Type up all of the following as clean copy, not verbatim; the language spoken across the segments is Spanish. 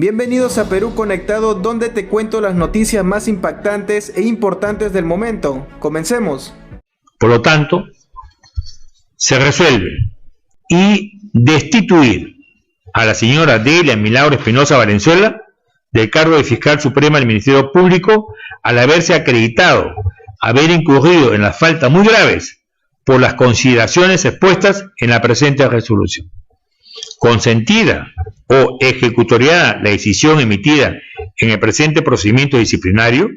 Bienvenidos a Perú Conectado, donde te cuento las noticias más impactantes e importantes del momento. Comencemos. Por lo tanto, se resuelve y destituir a la señora Delia Milagro Espinosa Valenzuela del cargo de fiscal suprema del Ministerio Público al haberse acreditado haber incurrido en las faltas muy graves por las consideraciones expuestas en la presente resolución. Consentida o ejecutoriada la decisión emitida en el presente procedimiento disciplinario,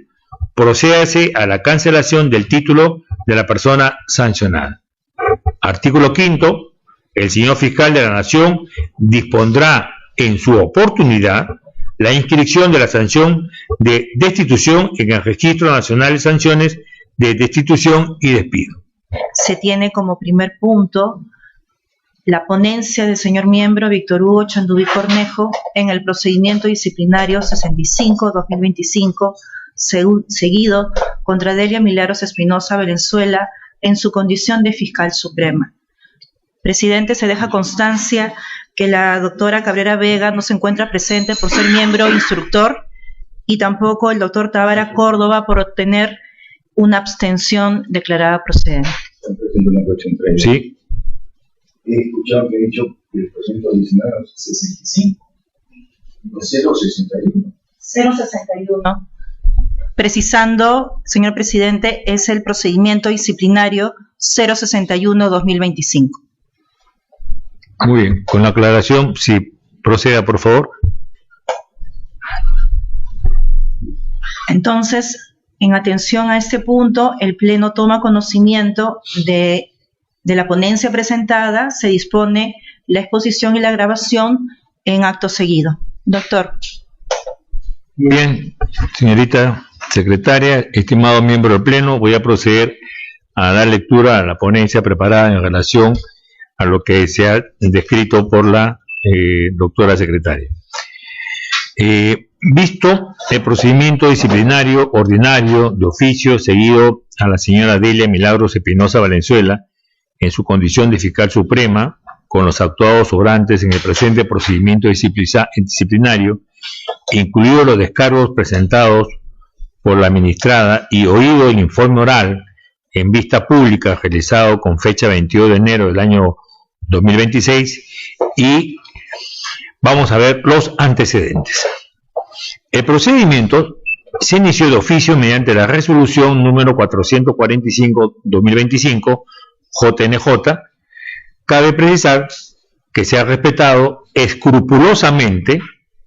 procédase a la cancelación del título de la persona sancionada. Artículo 5. El señor fiscal de la Nación dispondrá en su oportunidad la inscripción de la sanción de destitución en el Registro Nacional de Sanciones de Destitución y Despido. Se tiene como primer punto la ponencia del señor miembro Víctor Hugo Chanduví Cornejo en el procedimiento disciplinario 65-2025 seguido contra Delia Milagros Espinosa Valenzuela en su condición de fiscal suprema. Presidente, se deja constancia que la doctora Cabrera Vega no se encuentra presente por ser miembro instructor y tampoco el doctor Tábara Córdoba por obtener una abstención declarada procedente. Sí. He escuchado que he dicho que el procedimiento disciplinario 65, no 061. 061. Precisando, señor presidente, es el procedimiento disciplinario 061-2025. Muy bien, con la aclaración, si proceda, por favor. Entonces, en atención a este punto, el Pleno toma conocimiento de la ponencia presentada, se dispone la exposición y la grabación en acto seguido. Doctor. Bien, señorita secretaria, estimado miembro del Pleno, voy a proceder a dar lectura a la ponencia preparada en relación a lo que se ha descrito por la doctora secretaria. Visto el procedimiento disciplinario ordinario de oficio seguido a la señora Delia Milagros Espinosa Valenzuela en su condición de fiscal suprema, con los actuados sobrantes en el presente procedimiento disciplinario, incluidos los descargos presentados por la ministrada y oído el informe oral en vista pública realizado con fecha 22 de enero del año 2026, y vamos a ver los antecedentes. El procedimiento se inició de oficio mediante la resolución número 445-2025, JNJ. Cabe precisar que se ha respetado escrupulosamente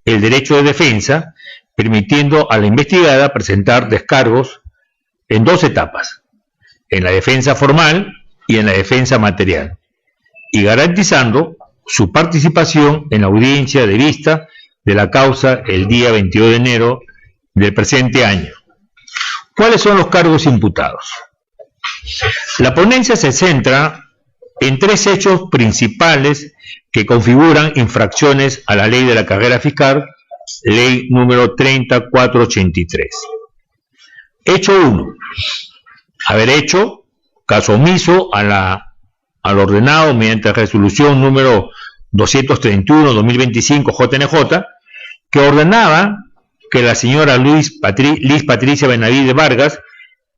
el derecho de defensa, permitiendo a la investigada presentar descargos en dos etapas, en la defensa formal y en la defensa material, y garantizando su participación en la audiencia de vista de la causa el día 22 de enero del presente año. ¿Cuáles son los cargos imputados? La ponencia se centra en tres hechos principales que configuran infracciones a la ley de la carrera fiscal, ley número 3483. Hecho 1. Haber hecho caso omiso al ordenado mediante resolución número 231-2025 JNJ, que ordenaba que la señora Liz Patricia Benavides Vargas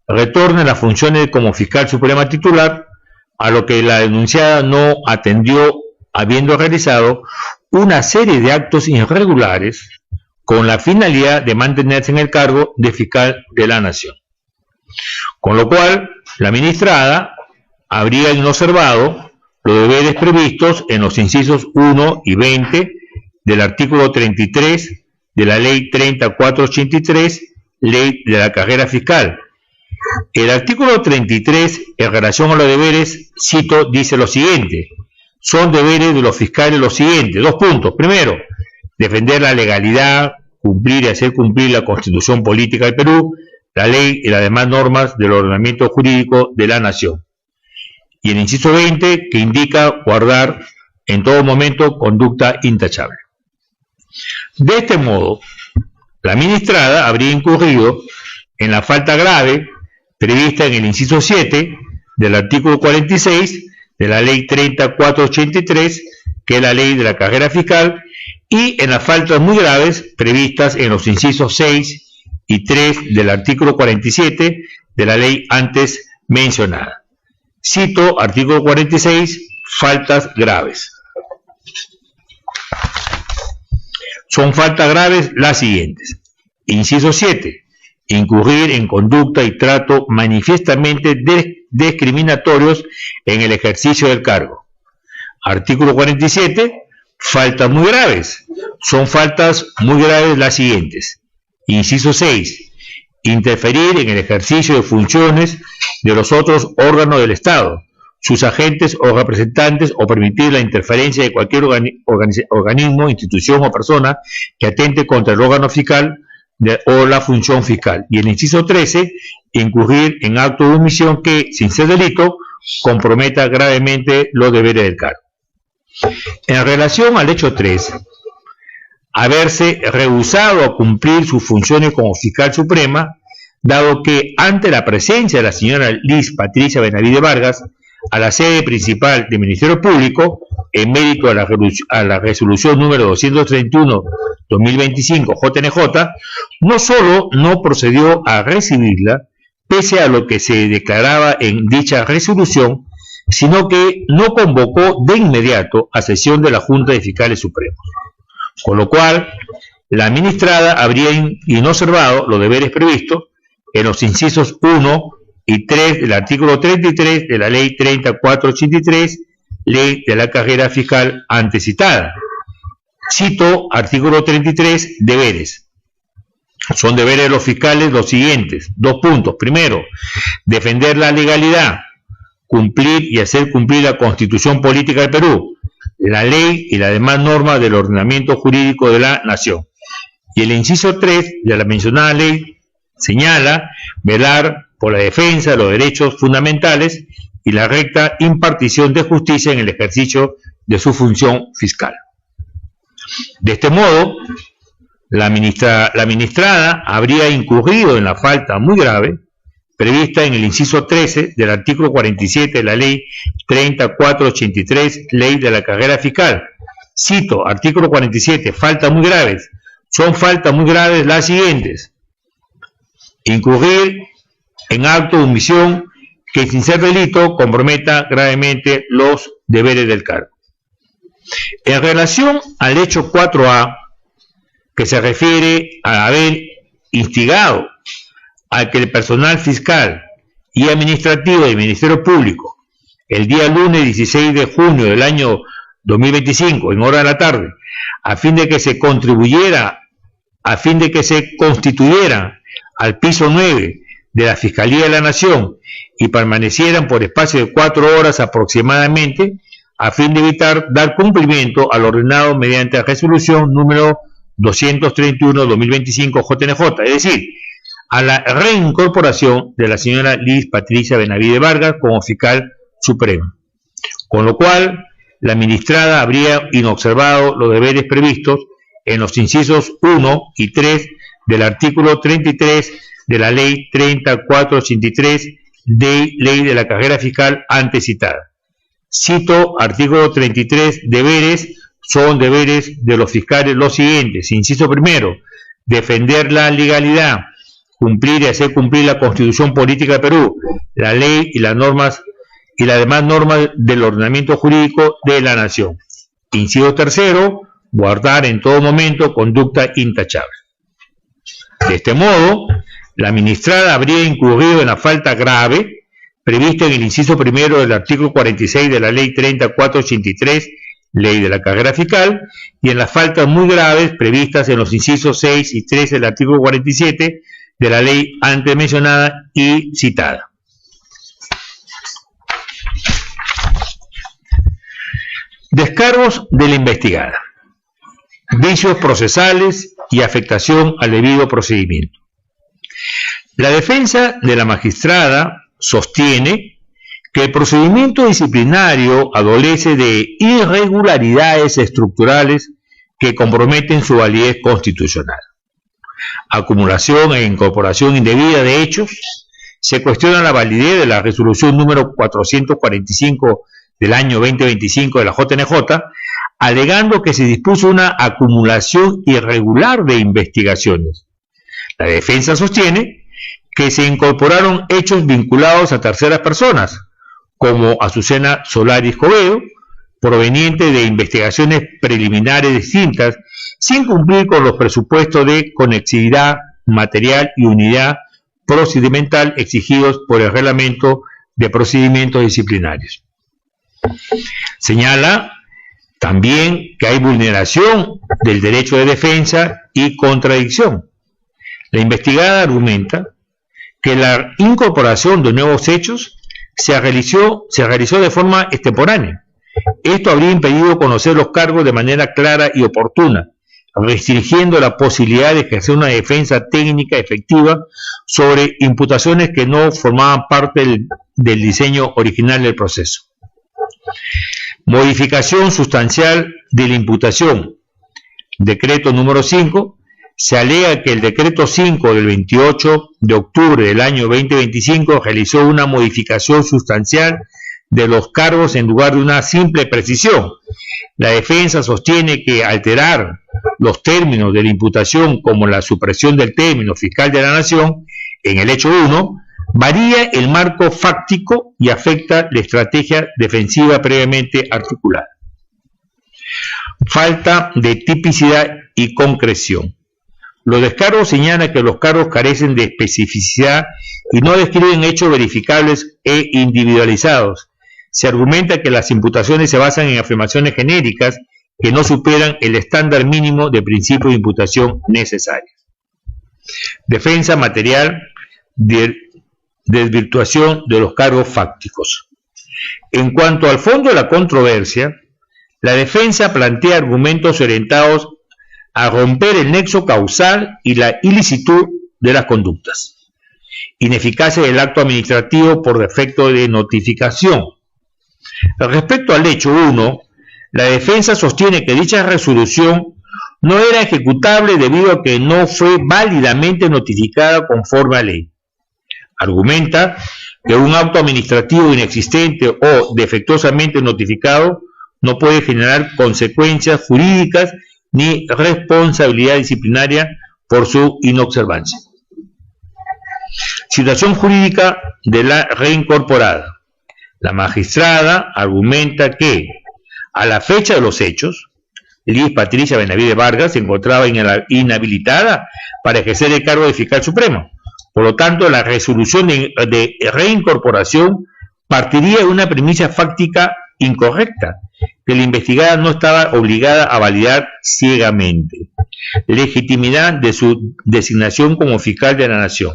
retorne las funciones como fiscal suprema titular, a lo que la denunciada no atendió, habiendo realizado una serie de actos irregulares con la finalidad de mantenerse en el cargo de fiscal de la Nación. Con lo cual, la ministrada habría inobservado los deberes previstos en los incisos 1 y 20 del artículo 33 de la ley 3483, ley de la carrera fiscal. El artículo 33, en relación a los deberes, cito, dice lo siguiente: son deberes de los fiscales los siguientes, dos puntos. Primero, defender la legalidad, cumplir y hacer cumplir la Constitución Política del Perú, la ley y las demás normas del ordenamiento jurídico de la Nación. Y el inciso 20, que indica guardar en todo momento conducta intachable. De este modo, la ministrada habría incurrido en la falta grave prevista en el inciso 7 del artículo 46 de la ley 3483, que es la ley de la carrera fiscal, y en las faltas muy graves previstas en los incisos 6 y 3 del artículo 47 de la ley antes mencionada. Cito artículo 46, faltas graves. Son faltas graves las siguientes. Inciso 7. Incurrir en conducta y trato manifiestamente discriminatorios en el ejercicio del cargo. Artículo 47. Faltas muy graves. Son faltas muy graves las siguientes. Inciso 6. Interferir en el ejercicio de funciones de los otros órganos del Estado, sus agentes o representantes, o permitir la interferencia de cualquier organismo, institución o persona que atente contra el órgano fiscal o la función fiscal. Y el inciso 13, incurrir en acto de omisión que, sin ser delito, comprometa gravemente los deberes del cargo. En relación al hecho 3, haberse rehusado a cumplir sus funciones como fiscal suprema, dado que ante la presencia de la señora Liz Patricia Benavides Vargas a la sede principal del Ministerio Público, en mérito a la resolución número 231/2025 JNJ, no solo no procedió a recibirla, pese a lo que se declaraba en dicha resolución, sino que no convocó de inmediato a sesión de la Junta de Fiscales Supremos, con lo cual la administrada habría inobservado los deberes previstos en los incisos 1 y 3 del artículo 33 de la Ley 3483, Ley de la Carrera Fiscal antecitada. Cito artículo 33, deberes. Son deberes de los fiscales los siguientes, 2 puntos. Primero, defender la legalidad, cumplir y hacer cumplir la Constitución Política del Perú, la ley y las demás normas del ordenamiento jurídico de la nación. Y el inciso 3 de la mencionada ley señala velar por la defensa de los derechos fundamentales y la recta impartición de justicia en el ejercicio de su función fiscal. De este modo, la ministrada habría incurrido en la falta muy grave prevista en el inciso 13 del artículo 47 de la Ley 3483, Ley de la Carrera Fiscal. Cito, artículo 47, faltas muy graves. Son faltas muy graves las siguientes. Incurrir en acto de omisión que, sin ser delito, comprometa gravemente los deberes del cargo. En relación al hecho 4A, que se refiere a haber instigado a que el personal fiscal y administrativo del Ministerio Público, el día lunes 16 de junio del año 2025, en hora de la tarde, a fin de que se constituyera al piso 9 de la Fiscalía de la Nación y permanecieran por espacio de 4 horas aproximadamente, a fin de evitar dar cumplimiento al ordenado mediante la resolución número 231/2025 JNJ, es decir, a la reincorporación de la señora Liz Patricia Benavides Vargas como fiscal supremo, con lo cual la ministrada habría inobservado los deberes previstos en los incisos 1 y 3 del artículo 33 de la Ley 3483 de Ley de la Carrera Fiscal antecitada. Cito artículo 33, deberes. Son deberes de los fiscales los siguientes. Inciso primero, defender la legalidad, cumplir y hacer cumplir la Constitución Política de Perú, la ley y las normas y las demás normas del ordenamiento jurídico de la nación. Inciso tercero, guardar en todo momento conducta intachable. De este modo, la ministrada habría incurrido en la falta grave prevista en el inciso primero del artículo 46 de la Ley 3483, Ley de la Carrera Fiscal, y en las faltas muy graves previstas en los incisos 6 y 3 del artículo 47 de la ley antes mencionada y citada. Descargos de la investigada, vicios procesales y afectación al debido procedimiento. La defensa de la magistrada sostiene que el procedimiento disciplinario adolece de irregularidades estructurales que comprometen su validez constitucional. Acumulación e incorporación indebida de hechos. Se cuestiona la validez de la resolución número 445 del año 2025 de la JNJ, alegando que se dispuso una acumulación irregular de investigaciones. La defensa sostiene que se incorporaron hechos vinculados a terceras personas, como Azucena Solari Escobedo, proveniente de investigaciones preliminares distintas, sin cumplir con los presupuestos de conexidad material y unidad procedimental exigidos por el Reglamento de Procedimientos Disciplinarios. Señala también que hay vulneración del derecho de defensa y contradicción. La investigada argumenta que la incorporación de nuevos hechos se realizó de forma extemporánea. Esto habría impedido conocer los cargos de manera clara y oportuna, restringiendo la posibilidad de ejercer una defensa técnica efectiva sobre imputaciones que no formaban parte del diseño original del proceso. Modificación sustancial de la imputación. Decreto número 5. Se alega que el decreto 5 del 28 de octubre del año 2025 realizó una modificación sustancial de los cargos en lugar de una simple precisión. La defensa sostiene que alterar los términos de la imputación, como la supresión del término fiscal de la nación, en el hecho 1, varía el marco fáctico y afecta la estrategia defensiva previamente articulada. Falta de tipicidad y concreción. Los descargos señalan que los cargos carecen de especificidad y no describen hechos verificables e individualizados. Se argumenta que las imputaciones se basan en afirmaciones genéricas que no superan el estándar mínimo de principio de imputación necesario. Defensa material de desvirtuación de los cargos fácticos. En cuanto al fondo de la controversia, la defensa plantea argumentos orientados a romper el nexo causal y la ilicitud de las conductas. Ineficacia del acto administrativo por defecto de notificación. Respecto al hecho 1, la defensa sostiene que dicha resolución no era ejecutable debido a que no fue válidamente notificada conforme a ley. Argumenta que un acto administrativo inexistente o defectuosamente notificado no puede generar consecuencias jurídicas ni responsabilidad disciplinaria por su inobservancia. Situación jurídica de la reincorporada. La magistrada argumenta que, a la fecha de los hechos, Liz Patricia Benavides Vargas se encontraba inhabilitada para ejercer el cargo de fiscal supremo. Por lo tanto, la resolución de reincorporación partiría de una premisa fáctica incorrecta, que la investigada no estaba obligada a validar ciegamente. Legitimidad de su designación como fiscal de la Nación.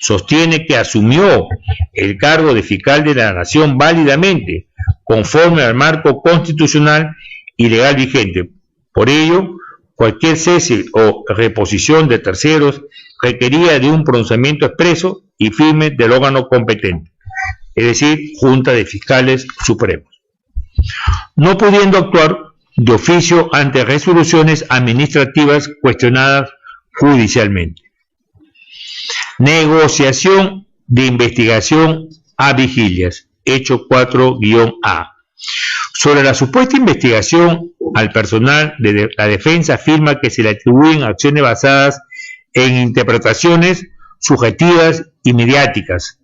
Sostiene que asumió el cargo de fiscal de la Nación válidamente, conforme al marco constitucional y legal vigente. Por ello, cualquier cese o reposición de terceros requería de un pronunciamiento expreso y firme del órgano competente, es decir, Junta de Fiscales Supremos, no pudiendo actuar de oficio ante resoluciones administrativas cuestionadas judicialmente. Negociación de investigación a vigilias, hecho 4-A. Sobre la supuesta investigación al personal de la defensa afirma que se le atribuyen acciones basadas en interpretaciones subjetivas y mediáticas.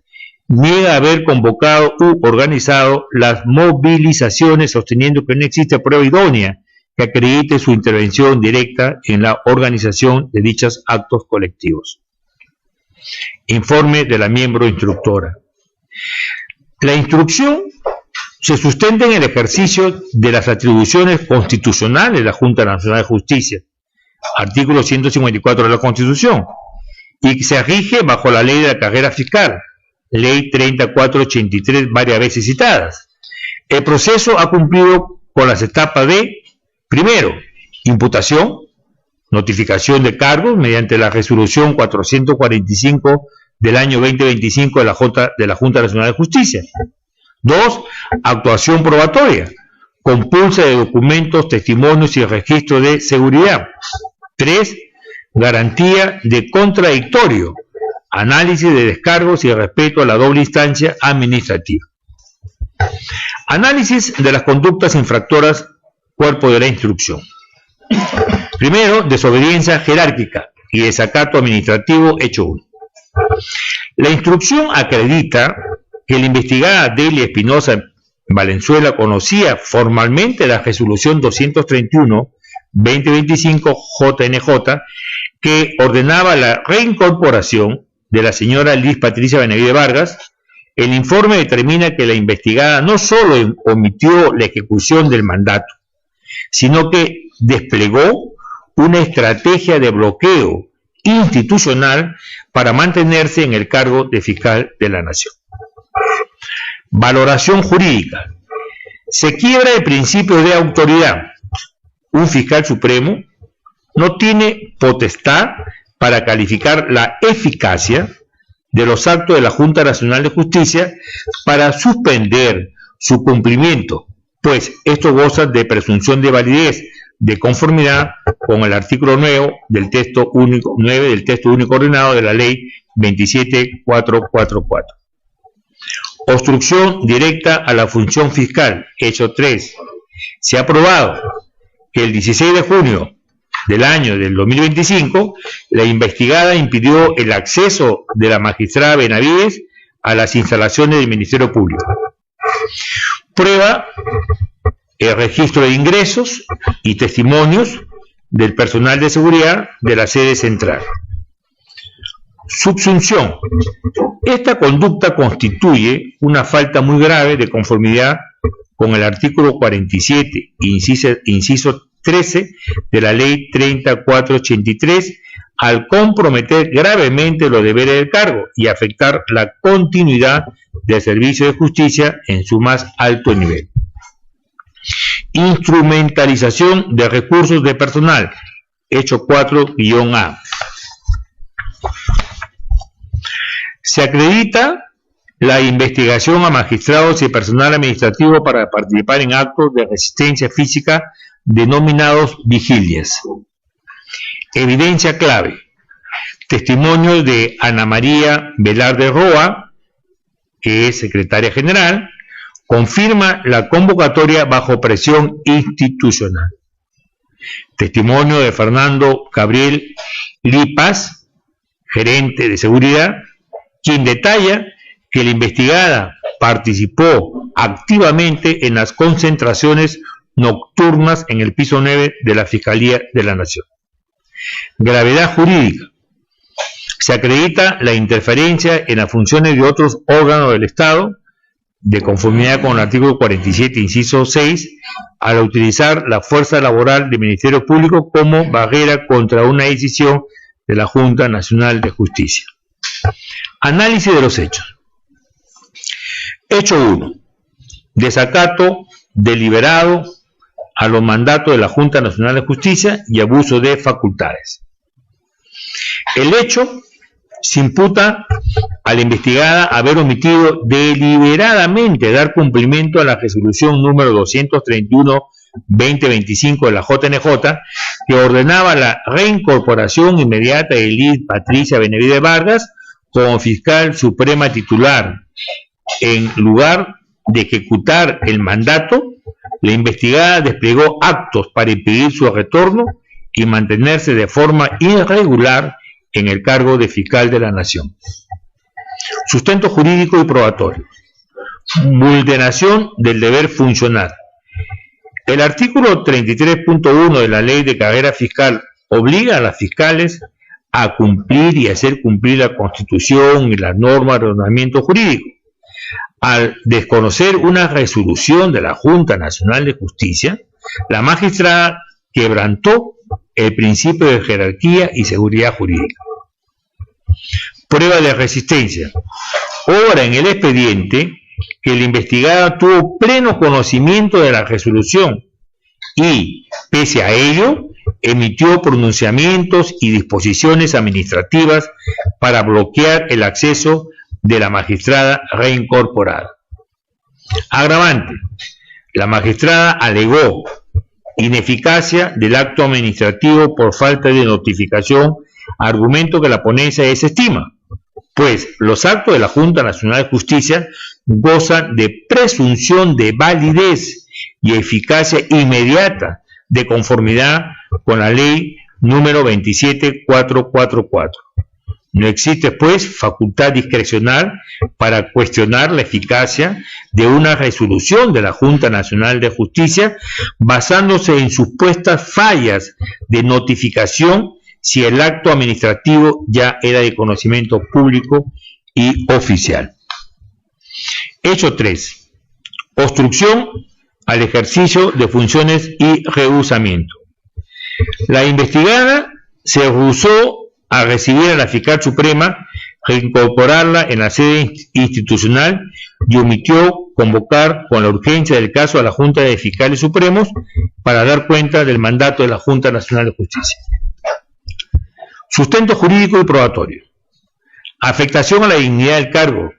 Niega haber convocado u organizado las movilizaciones, sosteniendo que no existe prueba idónea que acredite su intervención directa en la organización de dichos actos colectivos. Informe de la miembro instructora. La instrucción se sustenta en el ejercicio de las atribuciones constitucionales de la Junta Nacional de Justicia, artículo 154 de la Constitución, y se rige bajo la ley de la carrera fiscal, ley 3483, varias veces citadas. El proceso ha cumplido con las etapas de, primero, imputación, notificación de cargos mediante la resolución 445 del año 2025 de la Junta Nacional de Justicia. 2. Actuación probatoria, compulsa de documentos, testimonios y registro de seguridad. 3. Garantía de contradictorio, análisis de descargos y respeto a la doble instancia administrativa. Análisis de las conductas infractoras cuerpo de la instrucción. Primero, desobediencia jerárquica y desacato administrativo, hecho 1. La instrucción acredita que la investigada Delia Espinosa Valenzuela conocía formalmente la resolución 231-2025 JNJ que ordenaba la reincorporación de la señora Liz Patricia Benavides Vargas. El informe determina que la investigada no solo omitió la ejecución del mandato, sino que desplegó una estrategia de bloqueo institucional para mantenerse en el cargo de fiscal de la Nación. Valoración jurídica. Se quiebra el principio de autoridad. Un fiscal supremo no tiene potestad para calificar la eficacia de los actos de la Junta Nacional de Justicia para suspender su cumplimiento, pues esto goza de presunción de validez de conformidad con el artículo 9 del texto único ordenado de la Ley 27444. Obstrucción directa a la función fiscal, hecho 3. Se ha probado que el 16 de junio del año del 2025, la investigada impidió el acceso de la magistrada Benavides a las instalaciones del Ministerio Público. Prueba el registro de ingresos y testimonios del personal de seguridad de la sede central. Subsunción. Esta conducta constituye una falta muy grave de conformidad con el artículo 47, inciso 13 de la Ley 3483, al comprometer gravemente los deberes del cargo y afectar la continuidad del servicio de justicia en su más alto nivel. Instrumentalización de recursos de personal, hecho 4-A. Se acredita la investigación a magistrados y personal administrativo para participar en actos de resistencia física denominados vigilias. Evidencia clave. Testimonios de Ana María Velarde Roa, que es secretaria general, confirma la convocatoria bajo presión institucional. Testimonio de Fernando Gabriel Lipas, gerente de seguridad, quien detalla que la investigada participó activamente en las concentraciones nocturnas en el piso 9 de la Fiscalía de la Nación. Gravedad jurídica. Se acredita la interferencia en las funciones de otros órganos del Estado, de conformidad con el artículo 47, inciso 6, al utilizar la fuerza laboral del Ministerio Público como barrera contra una decisión de la Junta Nacional de Justicia. Análisis de los hechos. Hecho 1. Desacato deliberado a los mandatos de la Junta Nacional de Justicia y abuso de facultades. El hecho se imputa a la investigada haber omitido deliberadamente dar cumplimiento a la resolución número 231-2025 de la JNJ, que ordenaba la reincorporación inmediata de Liz Patricia Benavides Vargas como fiscal suprema titular. En lugar de ejecutar el mandato, la investigada desplegó actos para impedir su retorno y mantenerse de forma irregular en el cargo de fiscal de la Nación. Sustento jurídico y probatorio. Vulneración del deber funcional. El artículo 33.1 de la Ley de Carrera Fiscal obliga a las fiscales a cumplir y hacer cumplir la Constitución y las normas de ordenamiento jurídico. Al desconocer una resolución de la Junta Nacional de Justicia, la magistrada quebrantó el principio de jerarquía y seguridad jurídica. Prueba de resistencia. Obra en el expediente que la investigada tuvo pleno conocimiento de la resolución y, pese a ello, emitió pronunciamientos y disposiciones administrativas para bloquear el acceso de la magistrada reincorporada. Agravante. La magistrada alegó ineficacia del acto administrativo por falta de notificación, argumento que la ponencia desestima, pues los actos de la Junta Nacional de Justicia gozan de presunción de validez y eficacia inmediata de conformidad con la ley número 27444. No existe, pues, facultad discrecional para cuestionar la eficacia de una resolución de la Junta Nacional de Justicia basándose en supuestas fallas de notificación si el acto administrativo ya era de conocimiento público y oficial. Hecho 3. Obstrucción al ejercicio de funciones y rehusamiento. La investigada se rehusó a recibir a la fiscal suprema, reincorporarla en la sede institucional y omitió convocar con la urgencia del caso a la Junta de Fiscales Supremos para dar cuenta del mandato de la Junta Nacional de Justicia. Sustento jurídico y probatorio. Afectación a la dignidad del cargo.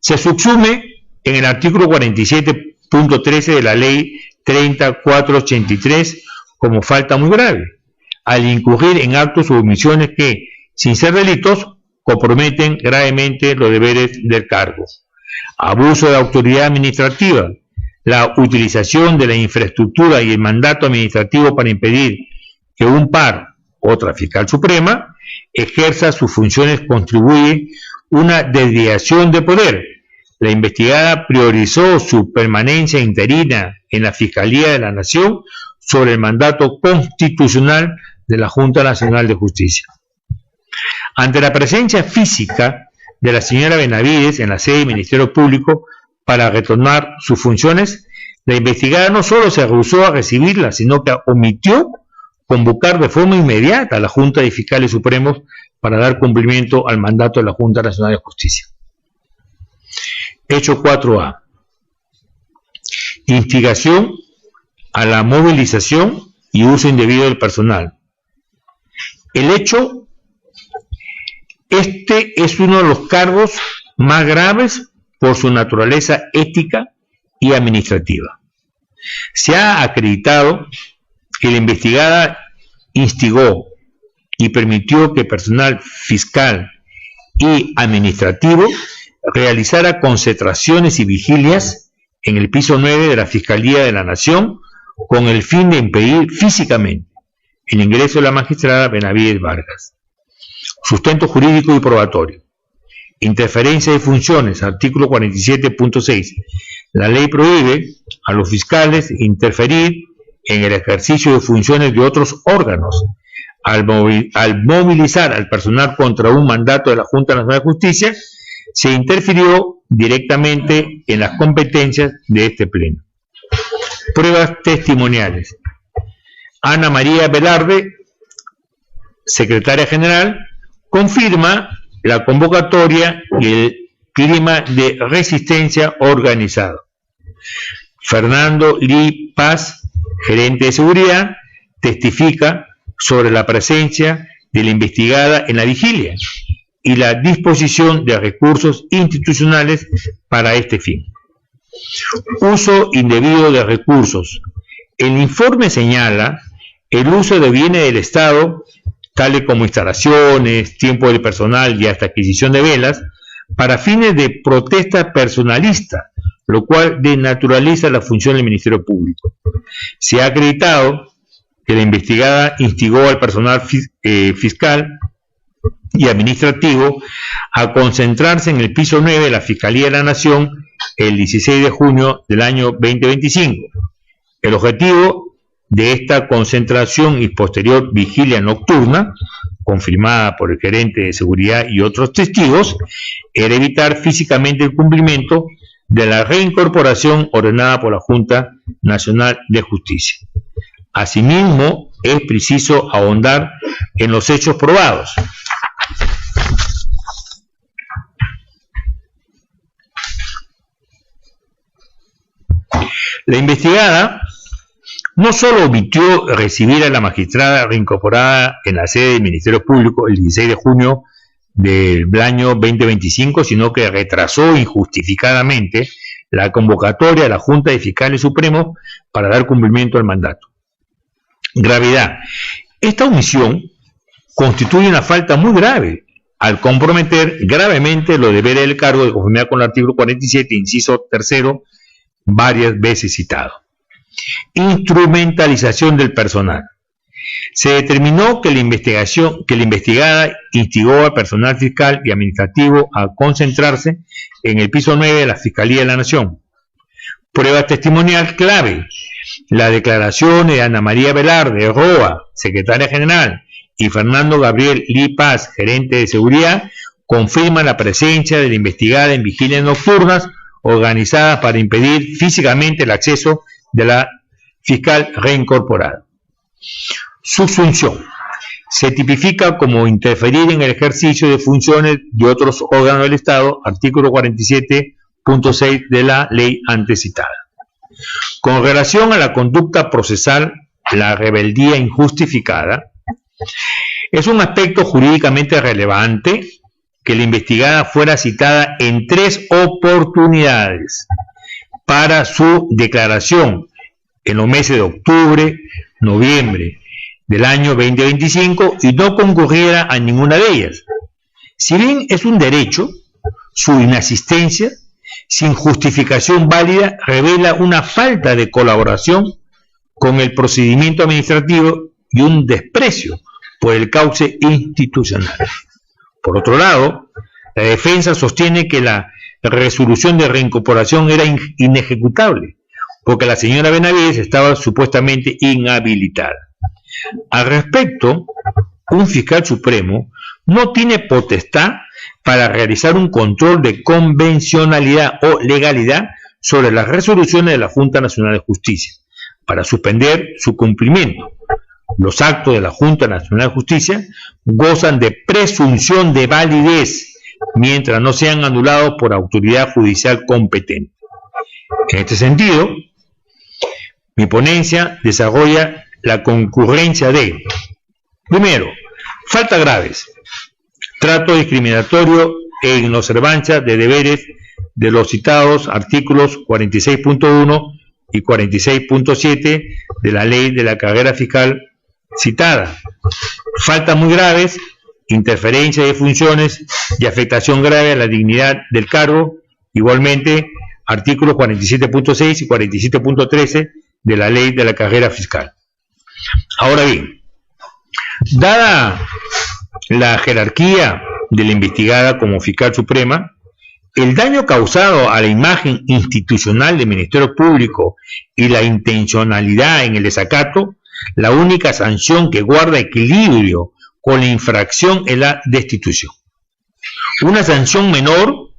Se subsume en el artículo 47.13 de la ley 3483 como falta muy grave, al incurrir en actos o omisiones que, sin ser delitos, comprometen gravemente los deberes del cargo. Abuso de autoridad administrativa, la utilización de la infraestructura y el mandato administrativo para impedir que un par, otra fiscal suprema, ejerza sus funciones contribuye una desviación de poder. La investigada priorizó su permanencia interina en la Fiscalía de la Nación sobre el mandato constitucional de la Junta Nacional de Justicia. Ante la presencia física de la señora Benavides en la sede del Ministerio Público para retornar sus funciones, la investigada no solo se rehusó a recibirla, sino que omitió convocar de forma inmediata a la Junta de Fiscales Supremos para dar cumplimiento al mandato de la Junta Nacional de Justicia. Hecho 4A. Instigación a la movilización y uso indebido del personal. El hecho, este es uno de los cargos más graves por su naturaleza ética y administrativa. Se ha acreditado que la investigada instigó y permitió que personal fiscal y administrativo realizara concentraciones y vigilias en el piso 9 de la Fiscalía de la Nación con el fin de impedir físicamente el ingreso de la magistrada Benavides Vargas. Sustento jurídico y probatorio. Interferencia de funciones, artículo 47.6. La ley prohíbe a los fiscales interferir en el ejercicio de funciones de otros órganos. Al movilizar al personal contra un mandato de la Junta Nacional de Justicia, se interfirió directamente en las competencias de este pleno. Pruebas testimoniales. Ana María Velarde, secretaria general, confirma la convocatoria y el clima de resistencia organizado. Fernando Lee Paz, gerente de seguridad, testifica sobre la presencia de la investigada en la vigilia y la disposición de recursos institucionales para este fin. Uso indebido de recursos. El informe señala el uso de bienes del Estado, tales como instalaciones, tiempo de personal y hasta adquisición de velas, para fines de protesta personalista, lo cual desnaturaliza la función del Ministerio Público. Se ha acreditado que la investigada instigó al personal fiscal y administrativo a concentrarse en el piso 9 de la Fiscalía de la Nación el 16 de junio del año 2025. El objetivo de esta concentración y posterior vigilia nocturna, confirmada por el gerente de seguridad y otros testigos, era evitar físicamente el cumplimiento de la reincorporación ordenada por la Junta Nacional de Justicia. Asimismo, es preciso ahondar en los hechos probados. La investigada no solo omitió recibir a la magistrada reincorporada en la sede del Ministerio Público el 16 de junio del año 2025, sino que retrasó injustificadamente la convocatoria a la Junta de Fiscales Supremos para dar cumplimiento al mandato. Gravedad. Esta omisión constituye una falta muy grave al comprometer gravemente los deberes del cargo de conformidad con el artículo 47, inciso tercero, varias veces citado. Instrumentalización del personal. Se determinó que la investigada instigó al personal fiscal y administrativo a concentrarse en el piso 9 de la Fiscalía de la Nación. Prueba testimonial clave: la declaración de Ana María Velarde Roa, secretaria general, y Fernando Gabriel Lee Paz, gerente de seguridad, confirma la presencia de la investigada en vigilias nocturnas organizadas para impedir físicamente el acceso de la fiscal reincorporada. Subsunción. Se tipifica como interferir en el ejercicio de funciones de otros órganos del Estado, artículo 47.6 de la ley antes citada. Con relación a la conducta procesal, la rebeldía injustificada, es un aspecto jurídicamente relevante que la investigada fuera citada en 3 oportunidades para su declaración en los meses de octubre, noviembre del año 2025 y no concurriera a ninguna de ellas. Si bien es un derecho, su inasistencia, sin justificación válida, revela una falta de colaboración con el procedimiento administrativo y un desprecio por el cauce institucional. Por otro lado, la defensa sostiene que la resolución de reincorporación era inejecutable, porque la señora Benavides estaba supuestamente inhabilitada. Al respecto, un fiscal supremo no tiene potestad para realizar un control de convencionalidad o legalidad sobre las resoluciones de la Junta Nacional de Justicia, para suspender su cumplimiento. Los actos de la Junta Nacional de Justicia gozan de presunción de validez mientras no sean anulados por autoridad judicial competente. En este sentido, mi ponencia desarrolla la concurrencia de: primero, faltas graves, trato discriminatorio e inobservancia de deberes de los citados artículos 46.1 y 46.7 de la ley de la carrera fiscal citada. Faltas muy graves, interferencia de funciones y afectación grave a la dignidad del cargo, igualmente artículos 47.6 y 47.13 de la ley de la carrera fiscal. Ahora bien, dada la jerarquía de la investigada como fiscal suprema, el daño causado a la imagen institucional del Ministerio Público y la intencionalidad en el desacato, la única sanción que guarda equilibrio con la infracción es la destitución. Una sanción menor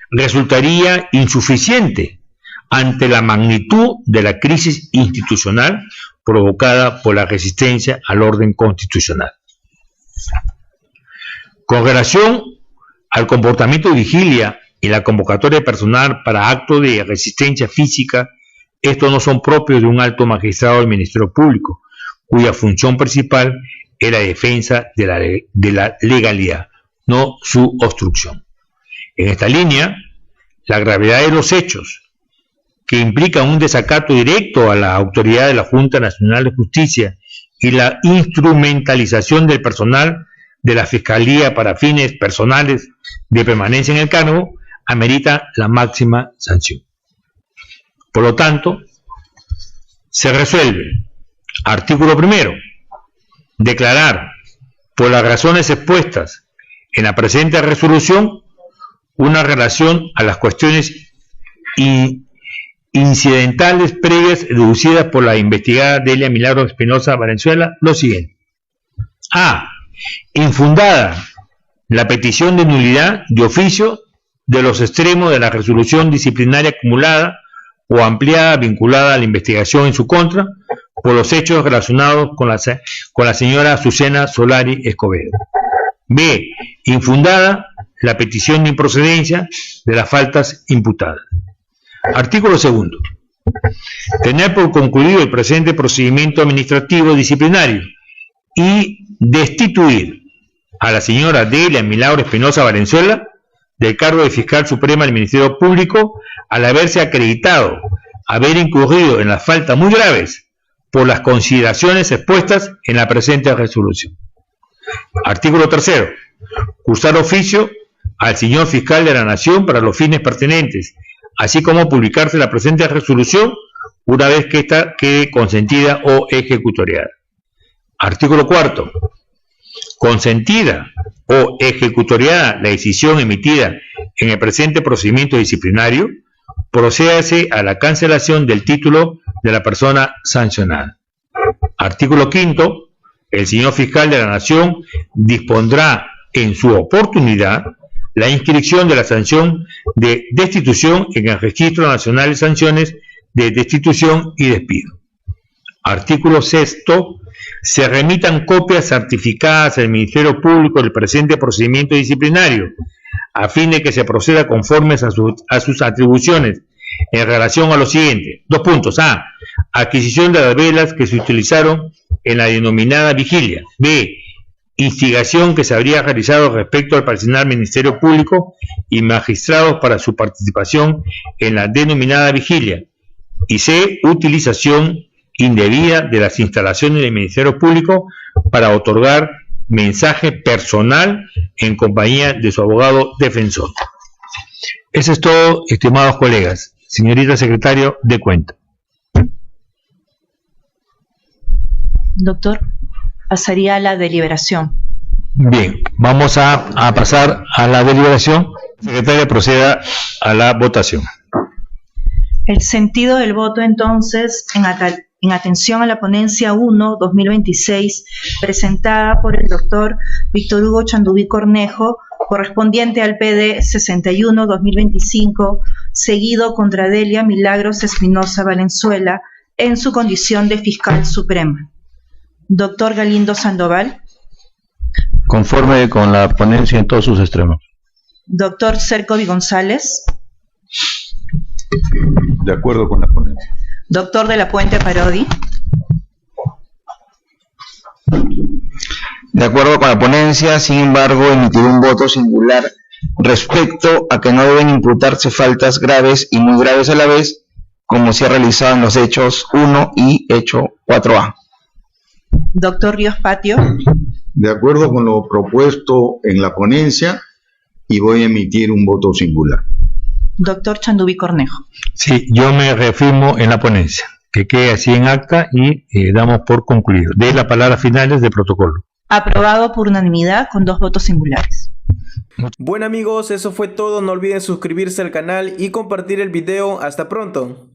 resultaría insuficiente ante la magnitud de la crisis institucional provocada por la resistencia al orden constitucional. Con relación al comportamiento de vigilia y la convocatoria de personal para actos de resistencia física, estos no son propios de un alto magistrado del Ministerio Público, cuya función principal es la defensa de la legalidad, no su obstrucción. En esta línea, la gravedad de los hechos que implican un desacato directo a la autoridad de la Junta Nacional de Justicia y la instrumentalización del personal de la Fiscalía para fines personales de permanencia en el cargo, amerita la máxima sanción. Por lo tanto, se resuelve: artículo primero, declarar, por las razones expuestas en la presente resolución, una relación a las cuestiones incidentales previas deducidas por la investigada Delia Milagro Espinosa Valenzuela, lo siguiente: a. Infundada la petición de nulidad de oficio de los extremos de la resolución disciplinaria acumulada o ampliada vinculada a la investigación en su contra por los hechos relacionados con la señora Azucena Solari Escobedo. B. Infundada la petición de improcedencia de las faltas imputadas. Artículo segundo. Tener por concluido el presente procedimiento administrativo disciplinario y destituir a la señora Delia Milagro Espinosa Valenzuela del cargo de fiscal suprema del Ministerio Público al haberse acreditado haber incurrido en las faltas muy graves por las consideraciones expuestas en la presente resolución. Artículo tercero. Cursar oficio al señor fiscal de la Nación para los fines pertinentes, así como publicarse la presente resolución una vez que ésta quede consentida o ejecutoriada. Artículo 4. Consentida o ejecutoriada la decisión emitida en el presente procedimiento disciplinario, procédase a la cancelación del título de la persona sancionada. Artículo 5. El señor fiscal de la Nación dispondrá en su oportunidad la inscripción de la sanción de destitución en el Registro Nacional de Sanciones de Destitución y Despido. Artículo 6. Se remitan copias certificadas al Ministerio Público del presente procedimiento disciplinario, a fin de que se proceda conformes a sus atribuciones en relación a lo siguiente. 2 puntos. A. Adquisición de las velas que se utilizaron en la denominada vigilia. B. Instigación que se habría realizado respecto al personal Ministerio Público y magistrados para su participación en la denominada vigilia. Y C. Utilización indebida de las instalaciones del Ministerio Público para otorgar mensaje personal en compañía de su abogado defensor. Eso es todo, estimados colegas. Señorita secretario, de cuenta. Doctor, pasaría a la deliberación. Bien, vamos a pasar a la deliberación. Secretaria, proceda a la votación. El sentido del voto, entonces, en atención a la ponencia 1-2026, presentada por el doctor Víctor Hugo Chanduví Cornejo, correspondiente al PD 61-2025, seguido contra Delia Milagros Espinosa Valenzuela, en su condición de fiscal suprema. Doctor Galindo Sandoval. Conforme con la ponencia en todos sus extremos. Doctor Cercovi González. De acuerdo con la ponencia. Doctor de la Puente Parodi. De acuerdo con la ponencia, sin embargo, emitiré un voto singular respecto a que no deben imputarse faltas graves y muy graves a la vez, como se ha realizado en los hechos 1 y hecho 4A. Doctor Ríos Patio. De acuerdo con lo propuesto en la ponencia, y voy a emitir un voto singular. Doctor Chanduví Cornejo. Sí, yo me reafirmo en la ponencia. Que quede así en acta y damos por concluido. De las palabras finales del protocolo. Aprobado por unanimidad con 2 votos singulares. Bueno amigos, eso fue todo. No olviden suscribirse al canal y compartir el video. Hasta pronto.